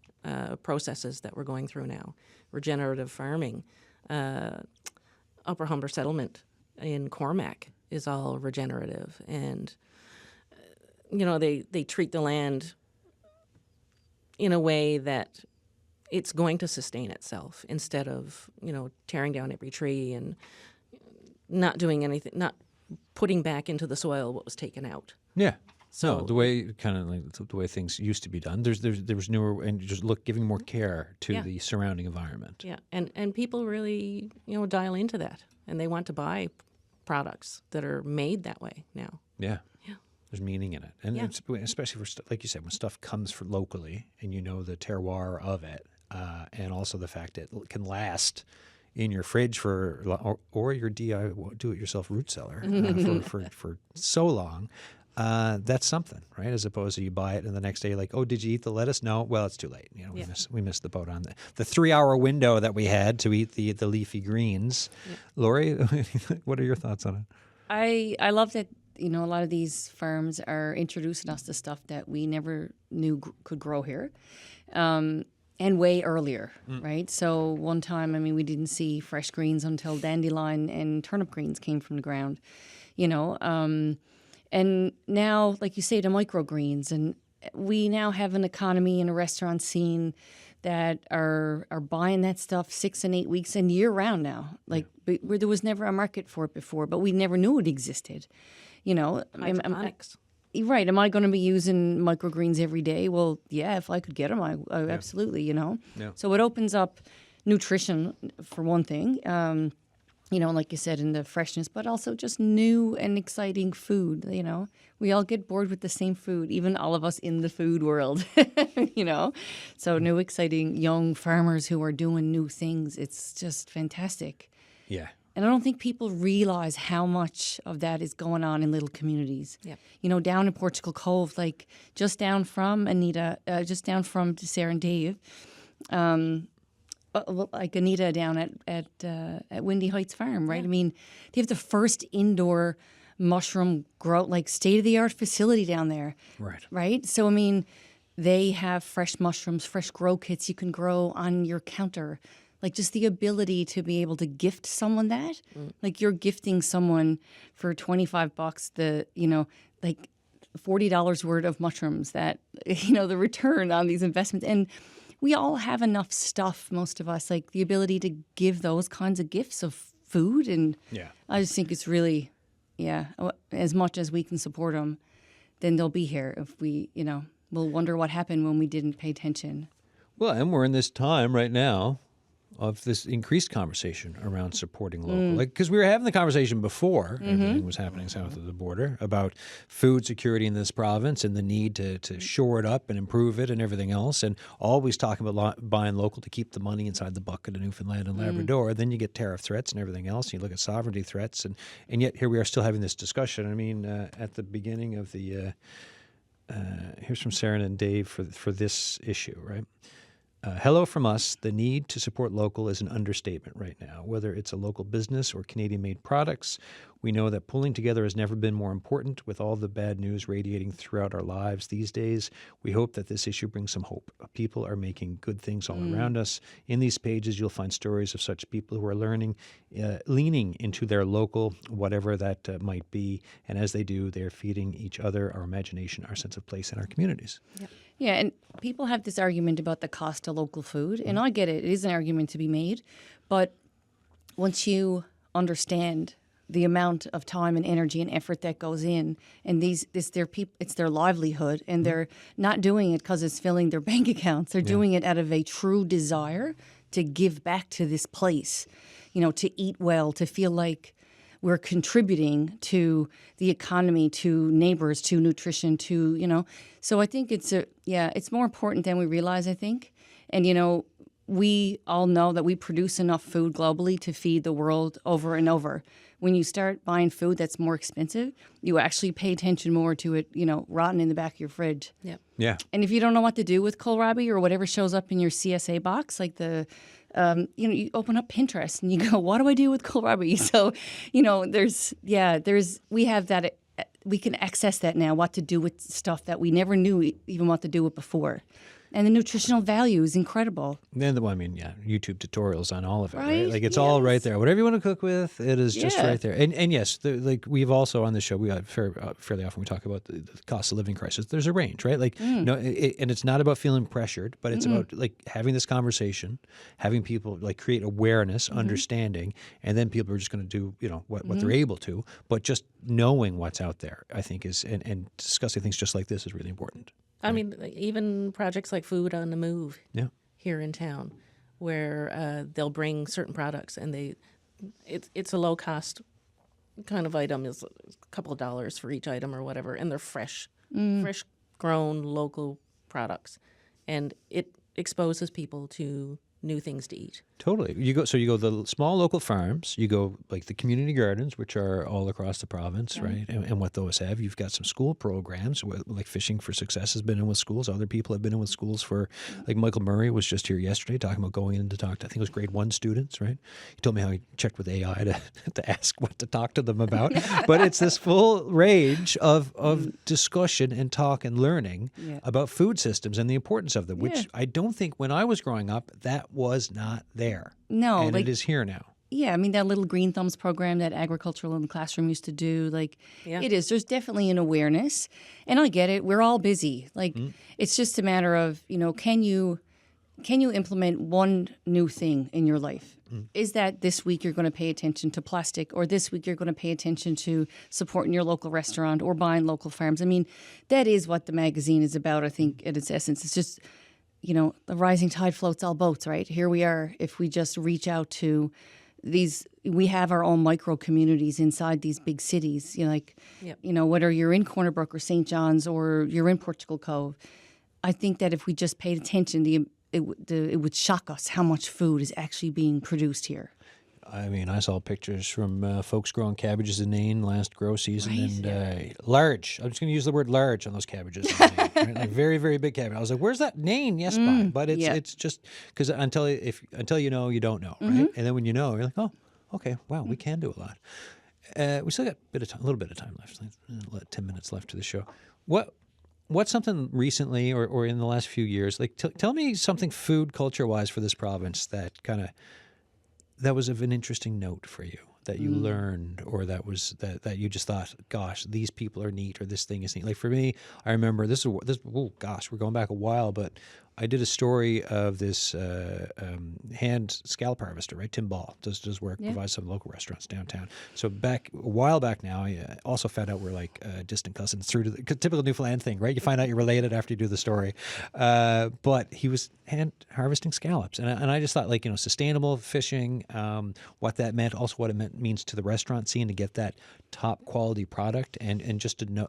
S4: processes that we're going through now, regenerative farming, Upper Humber Settlement in Cormac is all regenerative, and they treat the land in a way that it's going to sustain itself, instead of tearing down every tree and not doing anything, not putting back into the soil what was taken out.
S1: Yeah.
S4: So
S1: the way the way things used to be done, there was newer, and just giving more care to the surrounding environment.
S4: Yeah, and people really dial into that, and they want to buy products that are made that way now.
S1: Yeah. There's meaning in it, and it's, especially for like you said, when stuff comes from locally, and the terroir of it, and also the fact that it can last in your fridge or your do-it-yourself root cellar for so long. That's something, right? As opposed to you buy it and the next day you're like, oh, did you eat the lettuce? No, well, it's too late. We missed the boat on the 3-hour window that we had to eat the leafy greens. Yeah. Lori, what are your thoughts on it?
S2: I love that a lot of these farms are introducing us to stuff that we never knew could grow here, and way earlier, right? So one time, we didn't see fresh greens until dandelion and turnip greens came from the ground, and now, like you say, the microgreens, and we now have an economy and a restaurant scene that are buying that stuff 6 and 8 weeks and year round now. Where there was never a market for it before, but we never knew it existed.
S4: Hydroponics.
S2: Right. Am I going to be using microgreens every day? Well, yeah, if I could get them, I absolutely, Yeah. So it opens up nutrition, for one thing. Like you said, in the freshness, but also just new and exciting food. We all get bored with the same food, even all of us in the food world, So new, exciting young farmers who are doing new things. It's just fantastic.
S1: Yeah.
S2: And I don't think people realize how much of that is going on in little communities. Yeah. Down in Portugal Cove, like just down from Anita, just down from Sara and Dave, like Anita down at Windy Heights Farm, right?
S4: Yeah.
S2: They have the first indoor mushroom grow, like state-of-the-art facility down there. Right? So, I mean, they have fresh mushrooms, fresh grow kits you can grow on your counter. Like just the ability to be able to gift someone that. Like you're gifting someone for $25 like $40 worth of mushrooms that, the return on these investments. And we all have enough stuff, most of us, like the ability to give those kinds of gifts of food. And I just think it's really, as much as we can support them, then they'll be here. If we, we'll wonder what happened when we didn't pay attention.
S1: Well, and we're in this time right now of this increased conversation around supporting local. Because we were having the conversation before everything was happening south of the border about food security in this province and the need to shore it up and improve it and everything else, and always talking about buying local to keep the money inside the bucket of Newfoundland and Labrador. Then you get tariff threats and everything else, and you look at sovereignty threats, and yet here we are still having this discussion. I mean, at the beginning of the... here's from Sara and Dave for this issue, right? Hello from us. The need to support local is an understatement right now. Whether it's a local business or Canadian-made products, we know that pulling together has never been more important. With all the bad news radiating throughout our lives these days, we hope that this issue brings some hope. People are making good things all around us. In these pages, you'll find stories of such people who are leaning into their local, whatever that might be. And as they do, they're feeding each other, our imagination, our sense of place in our communities.
S2: Yep. Yeah, and people have this argument about the cost of local food, and I get it. It is an argument to be made, but once you understand the amount of time and energy and effort that goes in, and it's their livelihood, and they're not doing it because it's filling their bank accounts. They're doing it out of a true desire to give back to this place, to eat well, to feel like we're contributing to the economy, to neighbors, to nutrition, to, So I think it's more important than we realize, I think. And, we all know that we produce enough food globally to feed the world over and over. When you start buying food that's more expensive, you actually pay attention more to it, rotting in the back of your fridge.
S1: Yeah.
S2: And if you don't know what to do with kohlrabi or whatever shows up in your CSA box, like you open up Pinterest and you go, what do I do with kohlrabi? So, we have that, we can access that now, what to do with stuff that we never knew even what to do with before. And the nutritional value is incredible.
S1: Then YouTube tutorials on all of it, right? Like it's all right there. Whatever you want to cook with, it is just right there. And yes, we've also on the show, we fairly often we talk about the cost of living crisis. There's a range, right? Like and it's not about feeling pressured, but it's about like having this conversation, having people like create awareness, understanding, and then people are just going to do what they're able to. But just knowing what's out there, I think is and discussing things just like this is really important.
S4: I mean, even projects like Food on the Move here in town, where they'll bring certain products and it's a low cost kind of item, is a couple of dollars for each item or whatever, and they're fresh grown local products, and it exposes people to new things to eat.
S1: Totally. You go the small local farms, you go like the community gardens, which are all across the province, right? And what those have, you've got some school programs, like Fishing for Success has been in with schools. Other people have been in with schools like Michael Murray was just here yesterday talking about going in to talk to, I think it was grade 1 students, right? He told me how he checked with AI to ask what to talk to them about. But it's this full range of discussion and talk and learning about food systems and the importance of them, which I don't think when I was growing up, that was not there.
S2: No.
S1: And it is here now.
S2: Yeah, I mean, that little Green Thumbs program that Agricultural in the Classroom used to do, it is. There's definitely an awareness. And I get it. We're all busy. It's just a matter of, can you implement one new thing in your life? Is that this week you're going to pay attention to plastic, or this week you're going to pay attention to supporting your local restaurant or buying local farms? I mean, that is what the magazine is about, I think, at its essence. It's just, the rising tide floats all boats, right? Here we are. If we just reach out to we have our own micro communities inside these big cities. Whether you're in Corner Brook or St. John's or you're in Portugal Cove, I think that if we just paid attention, it would shock us how much food is actually being produced here.
S1: I mean, I saw pictures from folks growing cabbages in Nain last grow season, and large. I'm just going to use the word large on those cabbages in Nain, right? Like very, very big cabbage. I was like, "Where's that Nain?" Yes, but it's just because until you know, you don't know, right? And then when you know, you're like, "Oh, okay, wow, we can do a lot." We still got a little bit of time left. 10 minutes left to the show. What's something recently or in the last few years? Like, tell me something food culture wise for this province that was of an interesting note for you, that you learned, or that was that you just thought, gosh, these people are neat, or this thing is neat. Like for me, I remember this. Oh gosh, we're going back a while, but I did a story of this hand scallop harvester, right? Tim Ball does work, provides some local restaurants downtown. So a while back now, I also found out we're like distant cousins through to the typical Newfoundland thing, right? You find out you're related after you do the story. But he was hand harvesting scallops, and I just thought, like, sustainable fishing, what that meant, also what it means to the restaurant scene to get that top quality product, and just to know,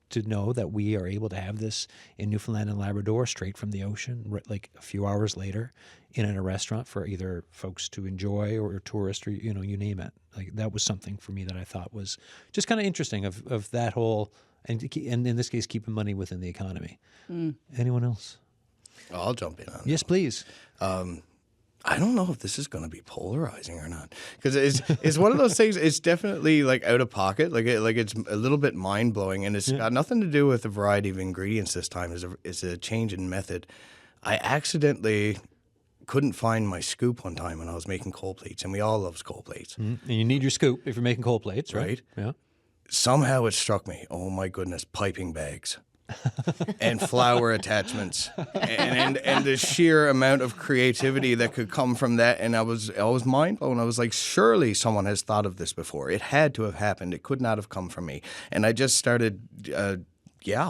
S1: to know that we are able to have this in Newfoundland and Labrador straight from the ocean, like a few hours later in a restaurant for either folks to enjoy or tourists, or, you name it. Like, that was something for me that I thought was just kind of interesting of that whole, and in this case, keeping money within the economy. Anyone else?
S5: I'll jump in on that.
S1: Yes, please.
S5: I don't know if this is going to be polarizing or not, because it's one of those things. It's definitely like out of pocket, like it's a little bit mind blowing, and it's got nothing to do with the variety of ingredients this time. It's a change in method. I accidentally couldn't find my scoop one time when I was making cold plates, and we all love cold plates.
S1: And you need your scoop if you're making cold plates, right?
S5: Right.
S1: Yeah.
S5: Somehow it struck me. Oh my goodness, piping bags. And flower attachments, and the sheer amount of creativity that could come from that, and I was mind blown. I was like, surely someone has thought of this before. It had to have happened. It could not have come from me. And I just started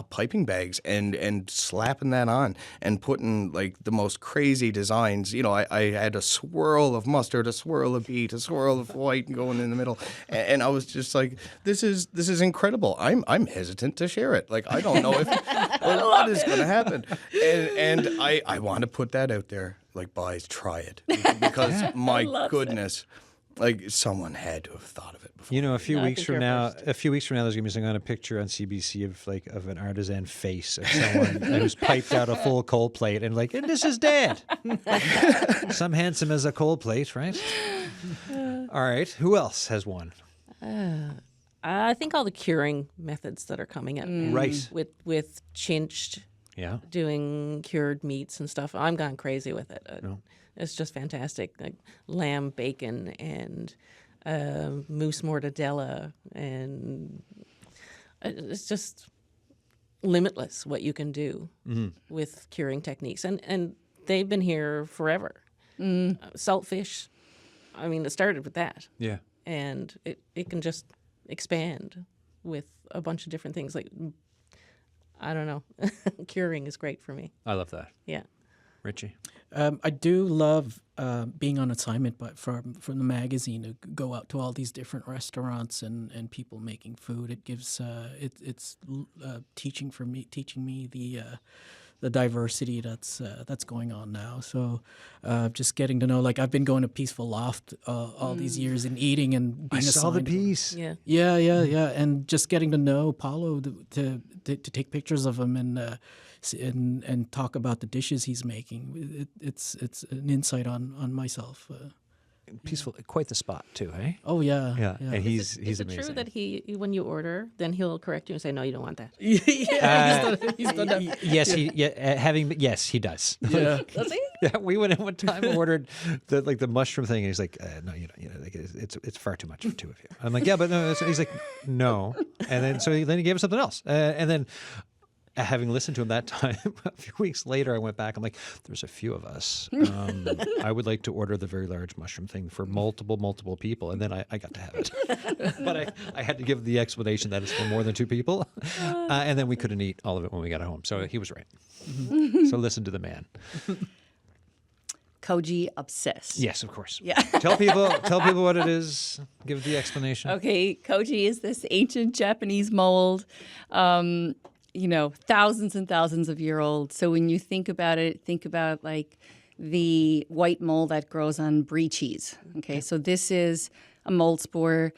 S5: piping bags and slapping that on and putting like the most crazy designs. I had a swirl of mustard, a swirl of beet, a swirl of white going in the middle, and I was just like, this is incredible. I'm hesitant to share it. Like, I don't know if what is going to happen, and I want to put that out there. Like, guys, try it, because my goodness. Like, someone had to have thought of it before.
S1: A few weeks from now, there's gonna be some kind of picture on CBC of an artisan face of someone who's piped out a full cold plate, and this is Dad. Some handsome as a cold plate, right? All right, who else has one?
S4: I think all the curing methods that are coming out now,
S1: Right.
S4: with chinched, doing cured meats and stuff. I'm gone crazy with it. It's just fantastic, like lamb bacon and moose mortadella, and it's just limitless what you can do with curing techniques. And they've been here forever. Saltfish, I mean, it started with that.
S1: Yeah.
S4: And it can just expand with a bunch of different things. Like, I don't know, curing is great for me.
S1: I love that.
S4: Yeah.
S1: Ritche?
S3: I do love being on assignment, but from the magazine to go out to all these different restaurants and people making food. It gives it's teaching me the diversity that's going on now. So just getting to know, like, I've been going to Peaceful Loft all these years and eating and being
S1: I saw the
S3: assigned.
S1: piece.
S3: Yeah, and just getting to know Paulo to take pictures of him and talk about the dishes he's making. It's an insight on myself.
S1: Peaceful, quite the spot too, eh?
S3: Oh yeah.
S1: And he's
S4: Is it
S1: amazing.
S4: true that when you order, then he'll correct you and say, no, you don't want that?
S3: He's done that.
S1: Yes, he does.
S3: Yeah.
S4: Does he?
S1: Yeah, we went in one time and ordered the mushroom thing, and he's like, no, you don't. Like, it's far too much for two of you. I'm like, yeah, but no. He's like, no. And then he gave us something else, and then. Having listened to him that time, a few weeks later, I went back. I'm like, there's a few of us. I would like to order the very large mushroom thing for multiple people. And then I got to have it. But I had to give the explanation that it's for more than two people. And then we couldn't eat all of it when we got home. So he was right. So listen to the man.
S2: Koji obsessed.
S1: Yes, of course.
S2: Yeah.
S1: Tell people what it is. Give the explanation.
S2: Okay, koji is this ancient Japanese mold. Thousands and thousands of year old. So when you think about it, think about like the white mold that grows on brie cheese. Okay, so this is a mold spore.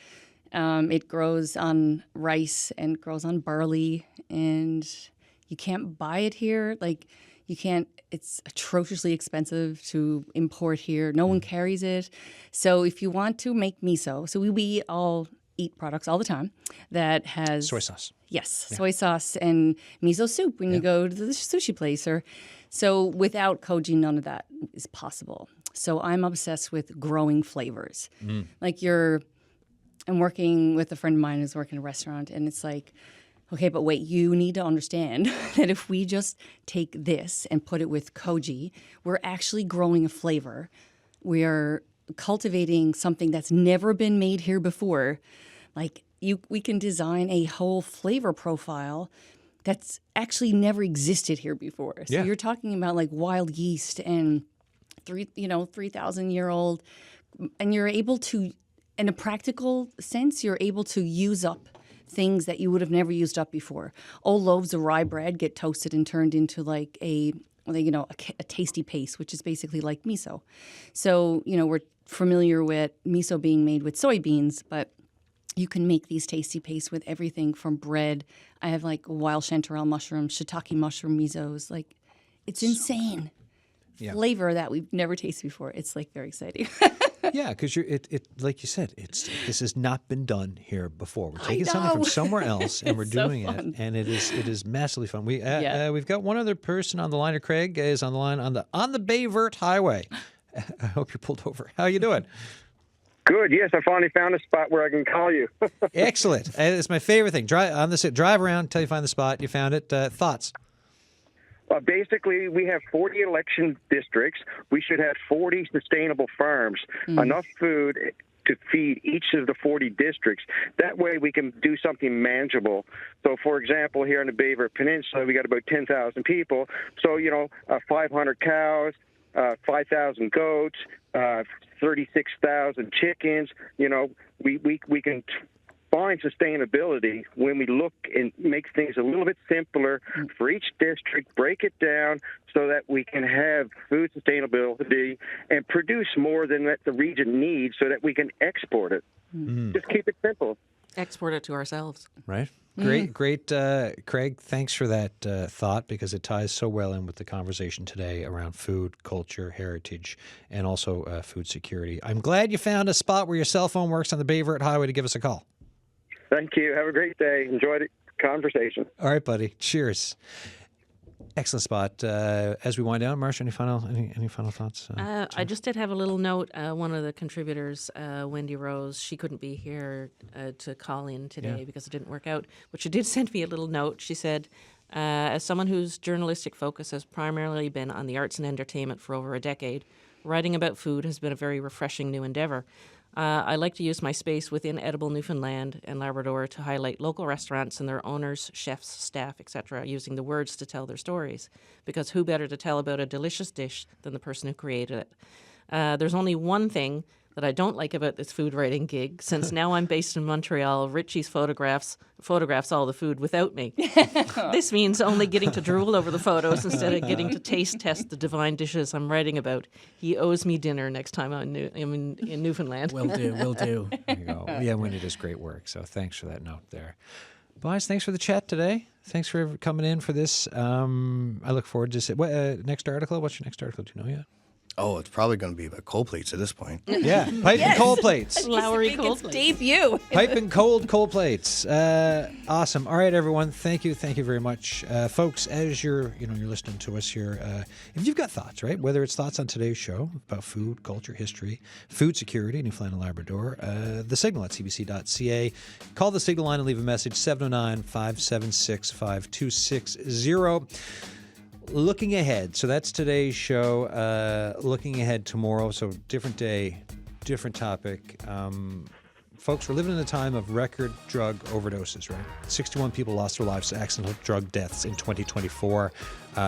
S2: It grows on rice and grows on barley, and you can't buy it here. Like, you can't. It's atrociously expensive to import here. No one carries it. So if you want to make miso, so we all eat products all the time that has
S1: Soy sauce.
S2: Yes, soy sauce and miso soup when you go to the sushi place. So without koji, none of that is possible. So I'm obsessed with growing flavors. Like I'm working with a friend of mine who's working in a restaurant, and it's like, okay, but wait, you need to understand that if we just take this and put it with koji, we're actually growing a flavor. We are cultivating something that's never been made here before. Like we can design a whole flavor profile that's actually never existed here before. So you're talking about like wild yeast and 3,000-year-old, and you're able to, in a practical sense, you're able to use up things that you would have never used up before. Old loaves of rye bread get toasted and turned into like a tasty paste, which is basically like miso. So, we're familiar with miso being made with soybeans, but you can make these tasty pastes with everything from bread. I have like wild chanterelle mushroom, shiitake mushroom misos. Like, it's insane. Flavor that we've never tasted before. It's like very exciting.
S1: Yeah, because it like you said, this has not been done here before. We're taking something from somewhere else and we're doing it, and it is massively fun. We've got one other person on the line. Or Craig is on the line on the Grevatt Highway. I hope you're pulled over. How you doing?
S10: Good. Yes, I finally found a spot where I can call you.
S1: Excellent. It's my favorite thing. Drive around until you find the spot. You found it. Thoughts?
S10: Basically, we have 40 election districts. We should have 40 sustainable farms, enough food to feed each of the 40 districts. That way we can do something manageable. So, for example, here on the Grevatt Peninsula, we got about 10,000 people. So, 500 cows, 5,000 goats, 36,000 chickens. We can find sustainability when we look and make things a little bit simpler for each district, break it down so that we can have food sustainability and produce more than that the region needs so that we can export it. Just keep it simple.
S4: Export it to ourselves.
S1: Right. Great. Craig, thanks for that thought, because it ties so well in with the conversation today around food, culture, heritage, and also food security. I'm glad you found a spot where your cell phone works on the Grevatt Highway to give us a call.
S10: Thank you. Have a great day. Enjoy the conversation.
S1: All right, buddy. Cheers. Excellent spot. As we wind down, Marsha, any final thoughts?
S4: I just did have a little note. One of the contributors, Wendy Rose, she couldn't be here to call in today because it didn't work out. But she did send me a little note. She said, as someone whose journalistic focus has primarily been on the arts and entertainment for over a decade, writing about food has been a very refreshing new endeavor. I like to use my space within Edible Newfoundland and Labrador to highlight local restaurants and their owners, chefs, staff, etc., using the words to tell their stories. Because who better to tell about a delicious dish than the person who created it? There's only one thing that I don't like about this food writing gig, since now I'm based in Montreal. Ritchie's photographs all the food without me. This means only getting to drool over the photos instead of getting to taste test the divine dishes I'm writing about. He owes me dinner next time I'm in Newfoundland.
S3: Will do.
S1: There you go. Yeah, Wendy does great work, so thanks for that note there. Boys, thanks for the chat today. Thanks for coming in for this. I look forward to next article. What's your next article? Do you know yet?
S5: Oh, it's probably going to be about cold plates at this point.
S1: Yeah, pipe and cold plates.
S4: Lowry cold plates.
S2: Debut.
S1: Pipe and cold plates. Awesome. All right, everyone. Thank you very much, folks. As you're listening to us here, if you've got thoughts, right? Whether it's thoughts on today's show about food, culture, history, food security, Newfoundland and Labrador, the Signal at cbc.ca. Call the Signal line and leave a message 709-576-5260. Looking ahead, so that's today's show. Looking ahead tomorrow, so different day, different topic. Folks, we're living in a time of record drug overdoses, right? 61 people lost their lives to accidental drug deaths in 2024.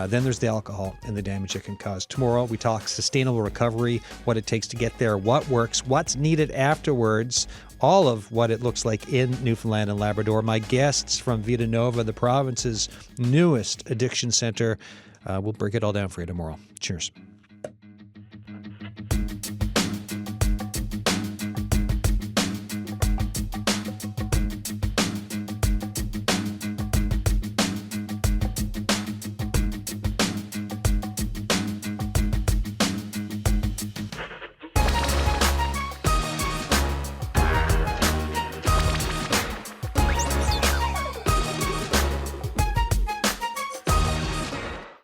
S1: Then there's the alcohol and the damage it can cause. Tomorrow, we talk sustainable recovery, what it takes to get there, what works, what's needed afterwards, all of what it looks like in Newfoundland and Labrador. My guests from Vida Nova, the province's newest addiction center. We'll break it all down for you tomorrow. Cheers.